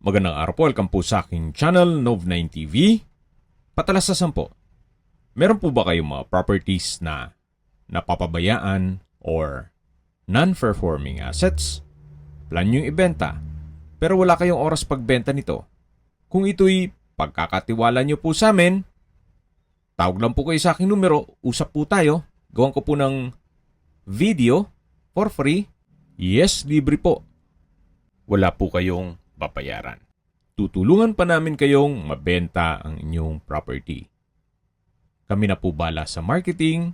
Magandang araw po, welcome po sa aking channel, Nov9 TV. Patalasasan po, meron po ba kayong mga properties na napapabayaan or non-performing assets? Plan nyo yung ibenta, pero wala kayong oras pagbenta nito. Kung ito'y pagkakatiwala nyo po sa amin, tawag lang po kayo sa aking numero, usap po tayo, gawan ko po ng video for free. Yes, libre po. Wala po kayong babayaran. Tutulungan pa namin kayong mabenta ang inyong property. Kami na po bala sa marketing,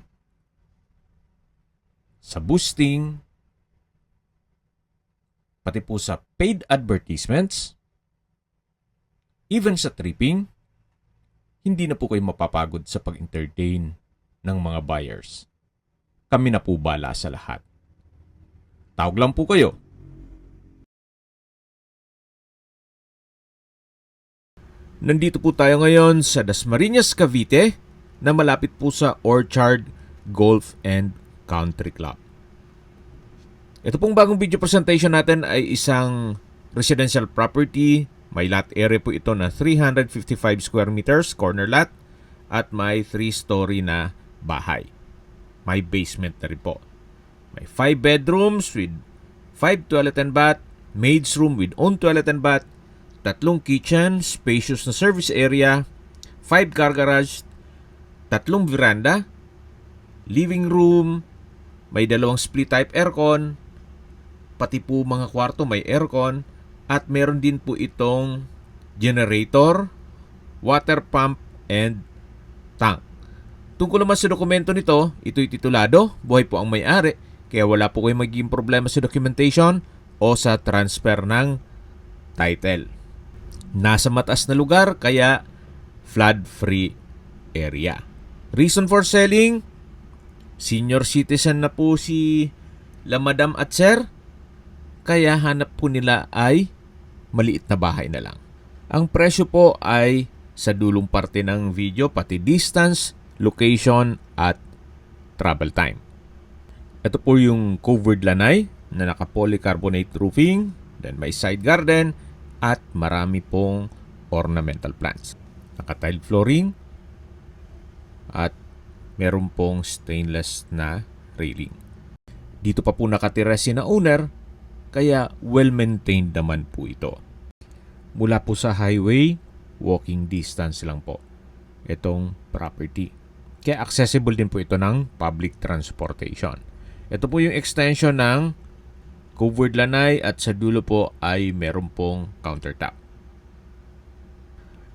sa boosting, pati po sa paid advertisements, even sa tripping. Hindi na po kayo mapapagod sa pag-entertain ng mga buyers. Kami na po bala sa lahat. Tawag lang po kayo. Nandito po tayo ngayon sa Dasmariñas, Cavite na malapit po sa Orchard Golf and Country Club. Ito pong bagong video presentation natin ay isang residential property. May lot area po ito na 355 square meters, corner lot, at may 3-story na bahay. May basement na rin po. May 5 bedrooms with 5 toilet and bath, maid's room with own toilet and bath, 3 kitchen, spacious na service area, 5 car garage, 3 veranda, living room, may 2 split type aircon, pati po mga kwarto may aircon, at meron din po itong generator, water pump, and tank. Tungkol naman sa dokumento nito, ito'y titulado, buhay po ang may-ari, kaya wala po kayong magiging problema sa documentation o sa transfer ng title. Nasa mataas na lugar, kaya flood-free area. Reason for selling, senior citizen na po si la madam at sir, kaya hanap po nila ay maliit na bahay na lang. Ang presyo po ay sa dulong parte ng video, pati distance, location, at travel time. Ito po yung covered lanay na naka-polycarbonate roofing, then may side garden, at marami pong ornamental plants. Naka-tile flooring at meron pong stainless na railing. Dito pa po nakatira si na owner, kaya well-maintained naman po ito. Mula po sa highway, walking distance lang po itong property. Kaya accessible din po ito ng public transportation. Ito po yung extension ng covered lanay at sa dulo po ay meron pong countertop.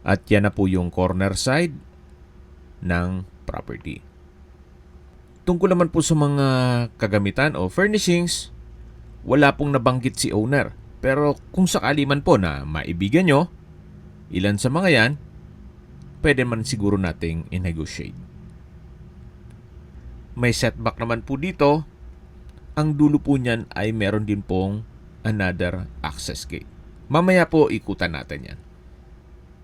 At yan na po yung corner side ng property. Tungkol naman po sa mga kagamitan o furnishings, wala pong nabanggit si owner. Pero kung sakali man po na maibigan nyo, ilan sa mga yan, pwede man siguro nating i-negotiate. May setback naman po dito. Ang dulo po niyan ay meron din pong another access gate. Mamaya po ikutan natin yan.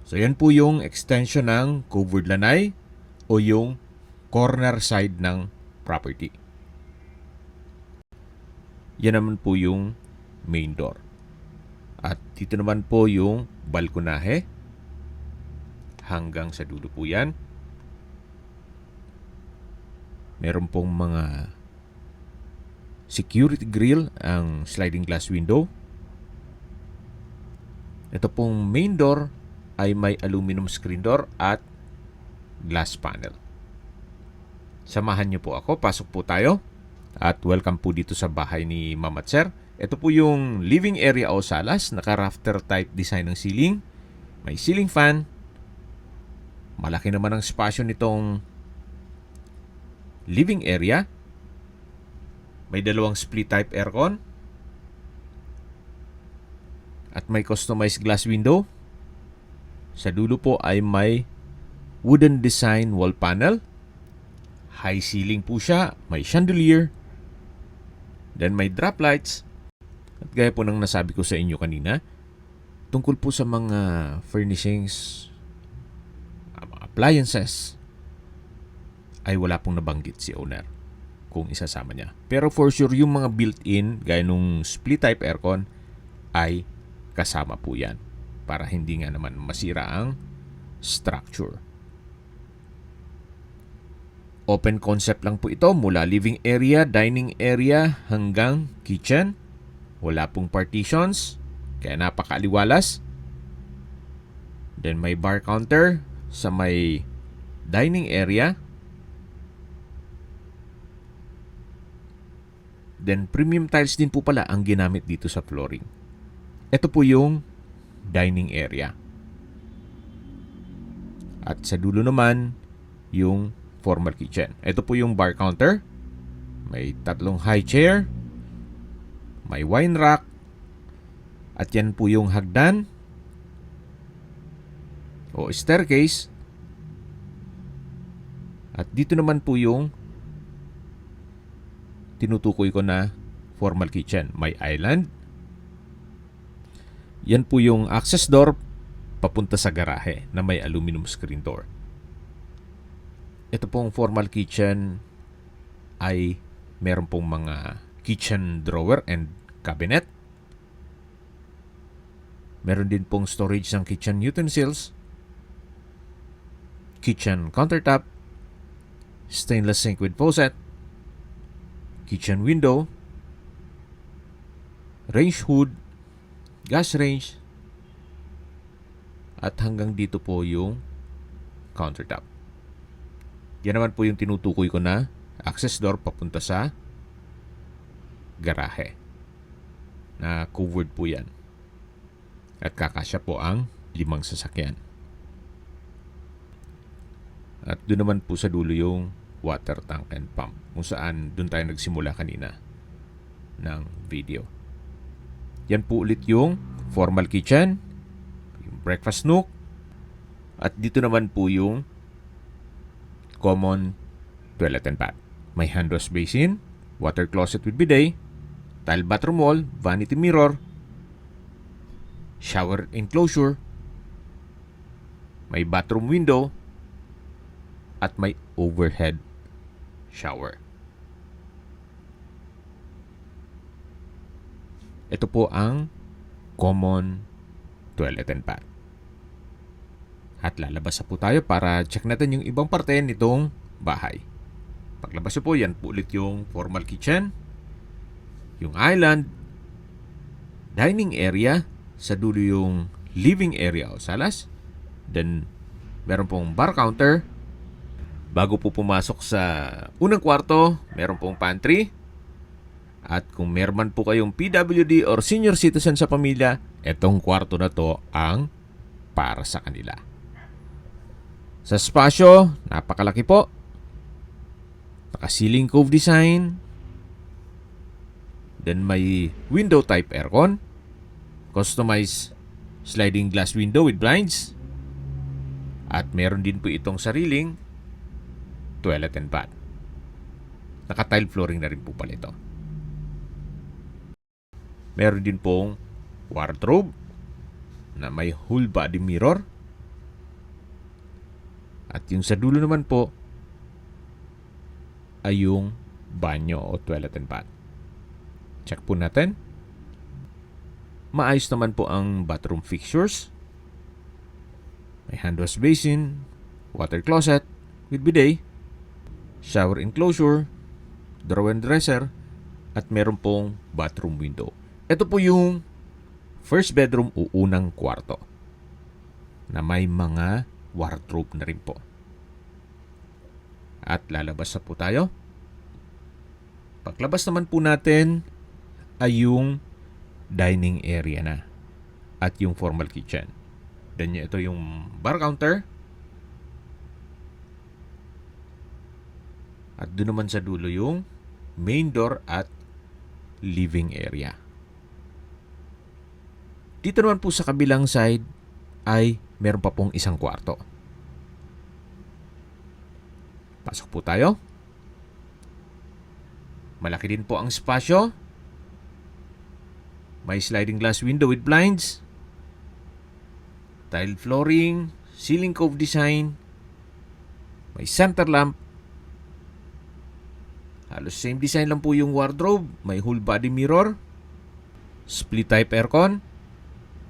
So yan po yung extension ng covered lanay o yung corner side ng property. Yan naman po yung main door. At dito naman po yung balkonahe. Hanggang sa dulo po yan. Meron pong mga security grill ang sliding glass window. Ito pong main door ay may aluminum screen door at glass panel. Samahan niyo po ako, pasok po tayo. At welcome po dito sa bahay ni Ma'am at Sir. Ito po yung living area o salas, naka-rafter type design ng ceiling. May ceiling fan. Malaki naman ang spasyo nitong living area. May 2 split type aircon. At may customized glass window. Sa dulo po ay may wooden design wall panel. High ceiling po siya. May chandelier. Then may drop lights. At gaya po ng nasabi ko sa inyo kanina, tungkol po sa mga furnishings, mga appliances, ay wala pong nabanggit si owner kung isasama niya. Pero for sure, yung mga built-in, gaya nung split type aircon, ay kasama po yan. para hindi nga naman masira ang structure. Open concept lang po ito mula living area, dining area hanggang kitchen. Wala pong partitions, kaya napakaaliwalas. Then may bar counter sa may dining area. Then premium tiles din po pala ang ginamit dito sa flooring. Ito po yung dining area. At sa dulo naman, yung formal kitchen. Ito po yung bar counter. May 3 high chair. May wine rack. At yan po yung hagdan o staircase. At dito naman po yung tinutukoy ko na formal kitchen. May island. Yan po yung access door papunta sa garahe na may aluminum screen door. Ito pong formal kitchen ay meron pong mga kitchen drawer and cabinet. Meron din pong storage ng kitchen utensils, kitchen countertop, stainless sink with faucet, kitchen window, range hood, gas range, at hanggang dito po yung countertop. Yan naman po yung tinutukoy ko na access door papunta sa garahe. Na covered po yan. At kakasya po ang 5 sasakyan. At doon naman po sa dulo yung water tank and pump. Kung saan doon tayo nagsimula kanina ng video. Yan po ulit yung formal kitchen, yung breakfast nook, at dito naman po yung common toilet and bath. May hand wash basin, water closet with bidet, tile bathroom wall, vanity mirror, shower enclosure, may bathroom window, at may overhead shower. Ito po ang common toilet and bath. At lalabas na po tayo para check natin yung ibang parte nitong bahay. Paglabas nyo po, yan po ulit yung formal kitchen, yung island, dining area, sa dulo yung living area o salas. Then, meron pong bar counter. Bago po pumasok sa unang kwarto, meron pong pantry. At kung meron man po kayong PWD or senior citizen sa pamilya, etong kwarto na to ang para sa kanila. Sa spasyo, napakalaki po. Naka-ceiling cove design. Then may window type aircon. Customized sliding glass window with blinds. At meron din po itong sariling toilet and bath. Naka-tile flooring na rin po pala ito. Meron din pong wardrobe na may whole body mirror. At yung sa dulo naman po ay yung banyo o toilet and bath. Check po natin. Maayos naman po ang bathroom fixtures. May hand wash basin, water closet with bidet, shower enclosure, drawer and dresser, at meron pong bathroom window. Ito po yung first bedroom o unang kwarto na may mga wardrobe na rin po. At lalabas na po tayo. Paglabas naman po natin ay yung dining area na at yung formal kitchen. Then ito yung bar counter. At doon naman sa dulo yung main door at living area. Dito naman po sa kabilang side ay meron pa pong isang kwarto. Pasok po tayo. Malaki din po ang spasyo. May sliding glass window with blinds. Tile flooring, ceiling cove design. May center lamp. Halos same design lang po yung wardrobe. May whole body mirror. Split type aircon.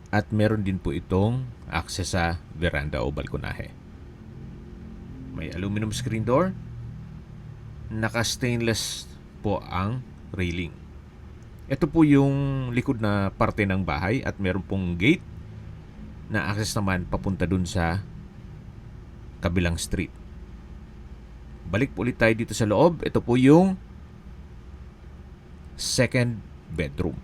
At meron din po itong access sa veranda o balkonahe. May aluminum screen door. Naka-stainless po ang railing. Ito po yung likod na parte ng bahay at meron pong gate na access naman papunta dun sa kabilang street. Balik po ulit tayo dito sa loob. Ito po yung second bedroom.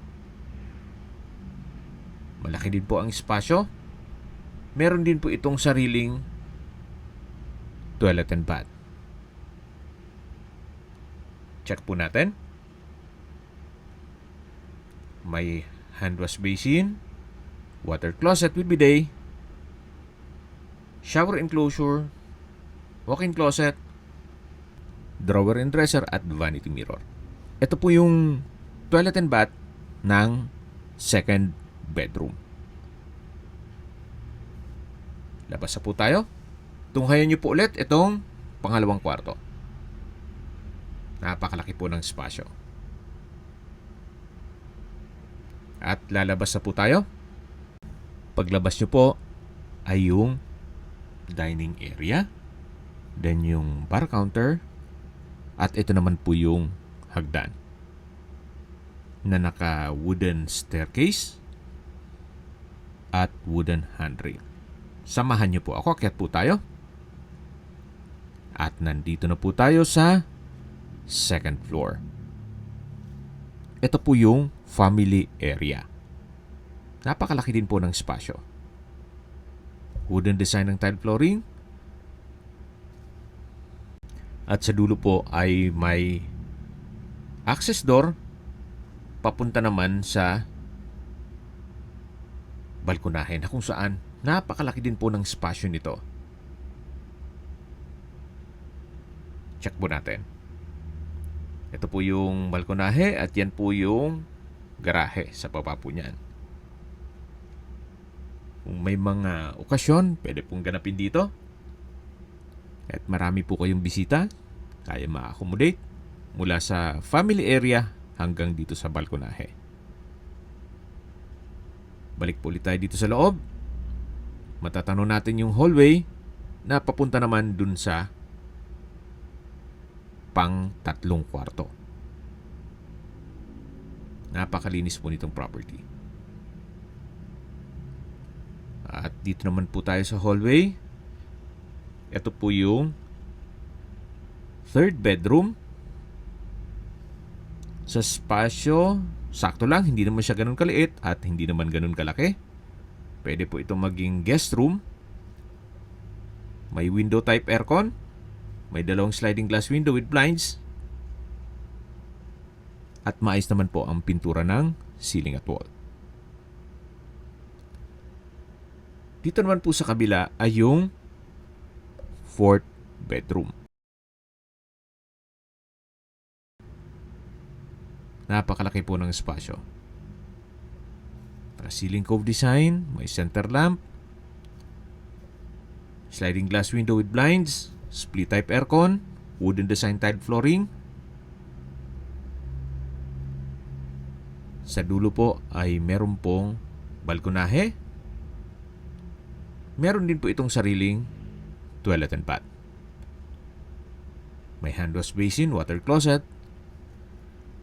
Malaki din po ang espasyo. Meron din po itong sariling toilet and bath. Check po natin. May hand wash basin, water closet with bidet, shower enclosure, walk-in closet, drawer and dresser at vanity mirror. Ito po yung toilet and bath ng second bedroom. Labas na po tayo. Tunghayan niyo po ulit itong pangalawang kwarto. Napakalaki po ng espasyo. At lalabas na po tayo. Paglabas nyo po ay yung dining area, then yung bar counter, at ito naman po yung hagdan na naka wooden staircase at wooden handrail. Samahan nyo po ako, akyat po tayo. At nandito na po tayo sa second floor. Ito po yung family area. Napakalaki din po ng espasyo. Wooden design ng tile flooring. At sa dulo po ay may access door papunta naman sa balkonahe na kung saan napakalaki din po ng espasyo nito. Check po natin. Ito po yung balkonahe at yan po yung garahe sa baba po niyan. Kung may mga okasyon, pwede pong ganapin dito. At marami po kayong bisita, kaya ma-accommodate mula sa family area hanggang dito sa balkonahe. Balik po ulit tayo dito sa loob. Matatanong natin yung hallway na papunta naman dun sa pang-tatlong kwarto. Napakalinis po nitong property. At dito naman po tayo sa hallway. Ito po yung third bedroom. Sa spasyo, sakto lang. Hindi naman siya ganun kaliit at hindi naman ganun kalaki. Pwede po itong maging guest room. May window type aircon. May dalawang sliding glass window with blinds. At maayos naman po ang pintura ng ceiling at wall. Dito naman po sa kabila ay yung fourth bedroom. Napakalaki po ng espasyo. Ceiling cove design, may center lamp, sliding glass window with blinds, split type aircon, wooden design tiled flooring. Sa dulo po ay meron pong balkonahe. Meron din po itong sariling toilet and bath. May hand wash basin, water closet,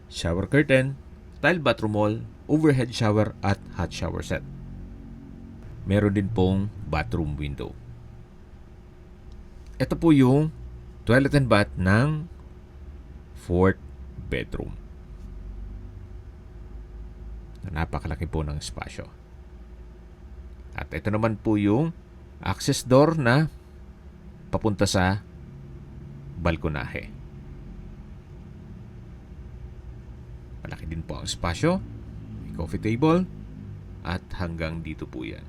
shower curtain, tile bathroom wall, overhead shower at hot shower set. Meron din pong bathroom window. Ito po yung toilet and bath ng fourth bedroom. Napakalaki po ng espasyo. At ito naman po yung access door na papunta sa balkonahe. Malaki din po ang espasyo. May coffee table. At hanggang dito po yan.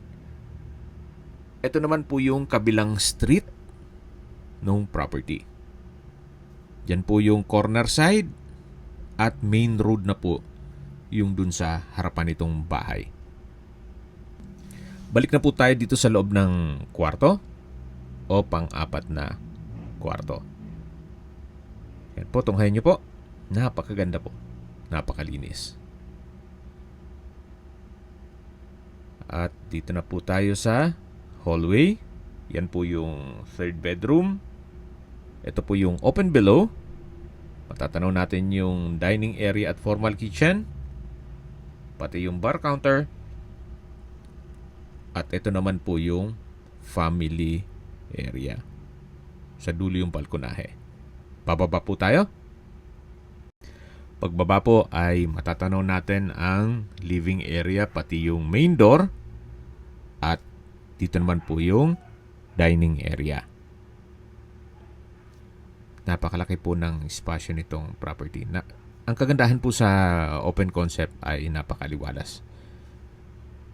Ito naman po yung kabilang street ng property. Yan po yung corner side at main road na po yung dun sa harapan nitong bahay. Balik na po tayo dito sa loob ng kwarto o pang-apat na kwarto. Yan po, tunghayan nyo po. Napakaganda po. Napakalinis. At dito na po tayo sa hallway. Yan po yung third bedroom. Ito po yung open below. Matatanaw natin yung dining area at formal kitchen. Pati yung bar counter. At ito naman po yung family area. Sa dulo yung balkonahe. Bababa po tayo. Pagbaba po ay matatanaw natin ang living area pati yung main door. At dito naman po yung dining area. Napakalaki po ng espasyo nitong property. Ang kagandahan po sa open concept ay napakaliwalas.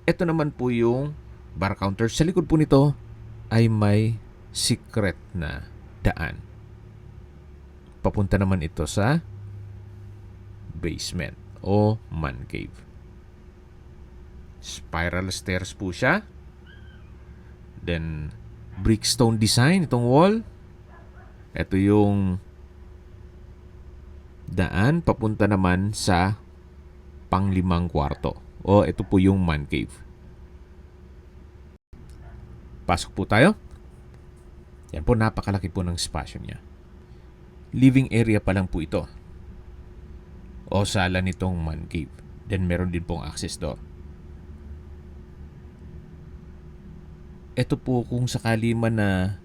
Ito naman po yung bar counter. Sa likod po nito ay may secret na daan. Papunta naman ito sa basement o man cave. Spiral stairs po siya. Then, brickstone design itong wall. Ito yung daan papunta naman sa panglimang kwarto. O ito po yung man cave. Pasok po tayo. Yan po, napakalaki po ng espasyo niya. Living area pa lang po ito. O sala nitong man cave. Then meron din pong access door. Ito po kung sakali man na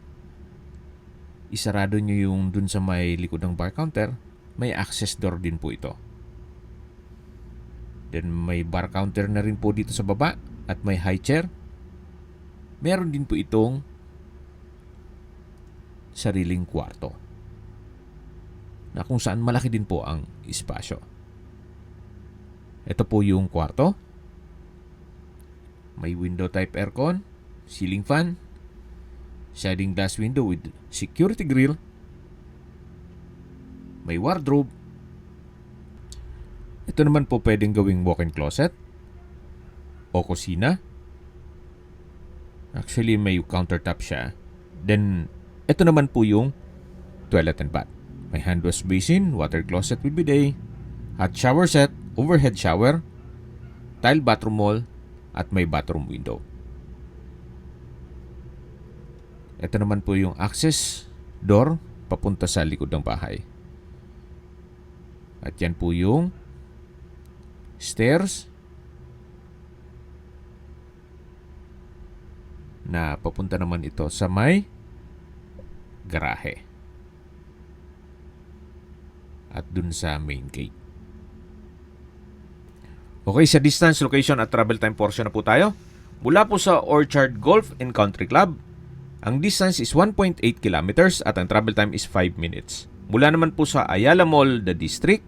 isarado nyo yung dun sa may likod ng bar counter, may access door din po ito. Then may bar counter na rin po dito sa baba at may high chair. Meron din po itong sariling kwarto na kung saan malaki din po ang espasyo. Ito po yung kwarto. May window type aircon, ceiling fan, sliding glass window with security grill, may wardrobe. Ito naman po pwedeng gawing walk-in closet o kusina. Actually, may countertop siya. Then, ito naman po yung toilet and bath. May hand wash basin, water closet with bidet, hot shower set, overhead shower, tile bathroom wall, at may bathroom window. Ito naman po yung access door papunta sa likod ng bahay. At yan po yung stairs na papunta naman ito sa may garahe. At dun sa main gate. Okay, sa distance, location at travel time portion na po tayo. Mula po sa Orchard Golf and Country Club, ang distance is 1.8 kilometers at ang travel time is 5 minutes. Mula naman po sa Ayala Mall, the district,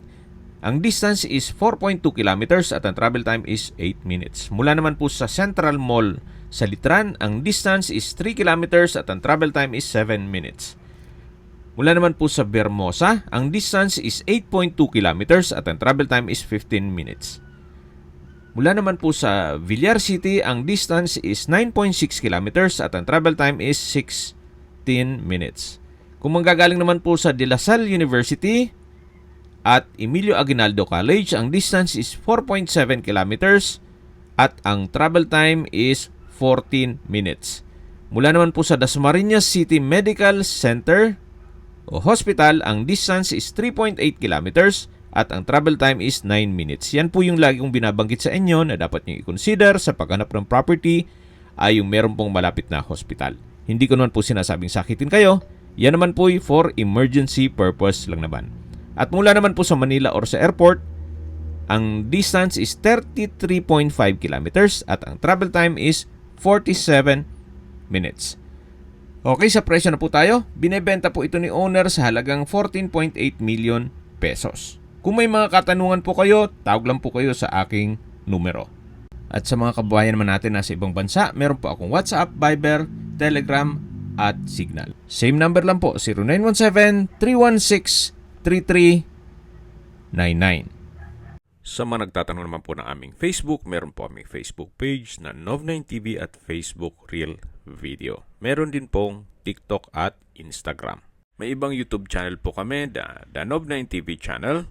ang distance is 4.2 kilometers at ang travel time is 8 minutes. Mula naman po sa Central Mall sa Litran, ang distance is 3 kilometers at ang travel time is 7 minutes. Mula naman po sa Vermosa, ang distance is 8.2 kilometers at ang travel time is 15 minutes. Mula naman po sa Villar City, ang distance is 9.6 kilometers at ang travel time is 16 minutes. Kung manggagaling naman po sa De La Salle University at Emilio Aguinaldo College, ang distance is 4.7 kilometers at ang travel time is 14 minutes. Mula naman po sa Dasmariñas City Medical Center o Hospital, ang distance is 3.8 kilometers at ang travel time is 9 minutes. Yan po yung lagi kong binabanggit sa inyo na dapat nyo i-consider sa paghanap ng property ay yung meron pong malapit na hospital. Hindi ko naman po sinasabing sakitin kayo. Yan naman po for emergency purpose lang naman. At mula naman po sa Manila or sa airport, ang distance is 33.5 kilometers at ang travel time is 47 minutes. Okay, sa presyo na po tayo. Binebenta po ito ni owner sa halagang 14.8 million pesos. Kung may mga katanungan po kayo, tawag lang po kayo sa aking numero. At sa mga kababayan naman natin nasa ibang bansa, meron po akong WhatsApp, Viber, Telegram, at Signal. Same number lang po, 0917-316-3399. Sa mga nagtatanong naman po ng aming Facebook, meron po aming Facebook page na Nov9TV at Facebook Real Video. Meron din pong TikTok at Instagram. May ibang YouTube channel po kami, the Nov9TV channel,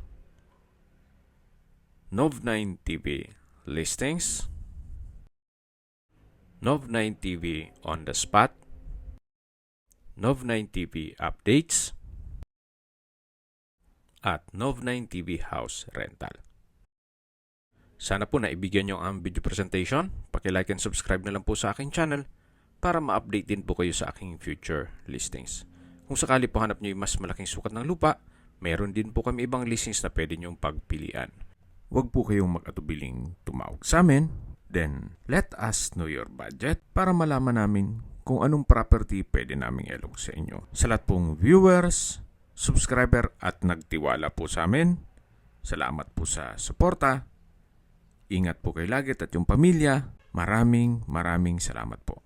Nov9TV Listings, Nov9 TV on the spot, Nov9 TV updates, at Nov9 TV house rental. Sana po naibigyan nyo ang video presentation. Paki-like and subscribe na lang po sa aking channel para ma-update din po kayo sa aking future listings. Kung sakali po hanap nyo yung mas malaking sukat ng lupa, meron din po kami ibang listings na pwede nyong pagpilian. Huwag po kayong mag-atubiling tumawag sa amin. Then, let us know your budget para malaman namin kung anong property pwede naming ilog sa inyo. Sa lahat pong viewers, subscriber at nagtiwala po sa amin, salamat po sa suporta. Ingat po kayo lagi at yung pamilya. Maraming salamat po.